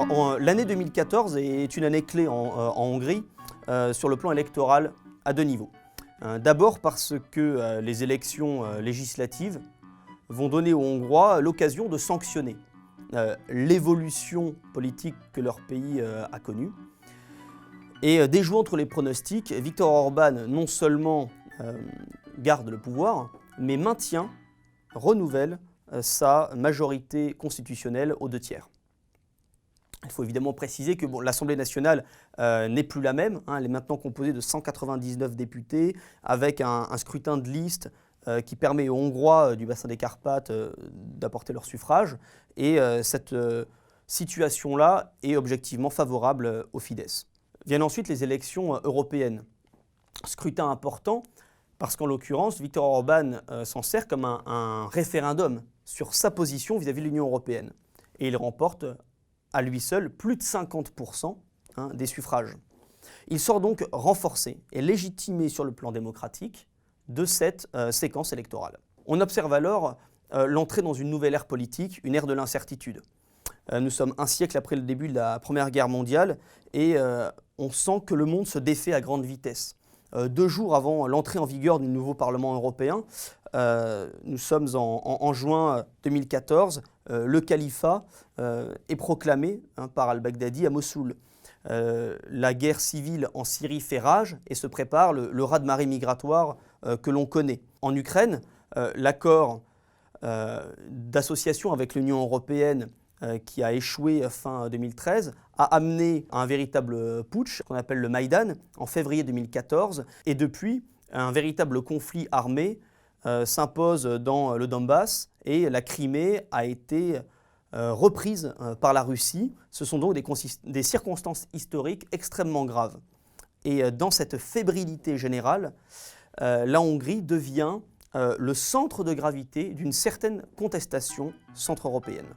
Alors, l'année 2014 est une année clé en Hongrie sur le plan électoral à deux niveaux. D'abord parce que les élections législatives vont donner aux Hongrois l'occasion de sanctionner l'évolution politique que leur pays a connue. Et déjouant entre les pronostics, Viktor Orban non seulement garde le pouvoir, mais maintient, renouvelle sa majorité constitutionnelle aux 2/3. Il faut évidemment préciser que l'Assemblée nationale n'est plus la même. Elle est maintenant composée de 199 députés avec un scrutin de liste qui permet aux Hongrois du bassin des Carpates d'apporter leur suffrage. Et cette situation-là est objectivement favorable au Fidesz. Viennent ensuite les élections européennes. Scrutin important parce qu'en l'occurrence, Viktor Orban s'en sert comme un référendum sur sa position vis-à-vis de l'Union européenne. Et il remporte à lui seul plus de 50% des suffrages. Il sort donc renforcé et légitimé sur le plan démocratique de cette séquence électorale. On observe alors l'entrée dans une nouvelle ère politique, une ère de l'incertitude. Nous sommes un siècle après le début de la Première Guerre mondiale et on sent que le monde se défait à grande vitesse. 2 jours avant l'entrée en vigueur du nouveau Parlement européen, nous sommes en juin 2014, le califat est proclamé par al-Baghdadi à Mossoul. La guerre civile en Syrie fait rage et se prépare le raz-de-marée migratoire que l'on connaît. En Ukraine, l'accord d'association avec l'Union européenne qui a échoué fin 2013, a amené à un véritable putsch qu'on appelle le Maïdan en février 2014. Et depuis, un véritable conflit armé s'impose dans le Donbass et la Crimée a été reprise par la Russie. Ce sont donc des circonstances historiques extrêmement graves. Et dans cette fébrilité générale, la Hongrie devient le centre de gravité d'une certaine contestation centre-européenne.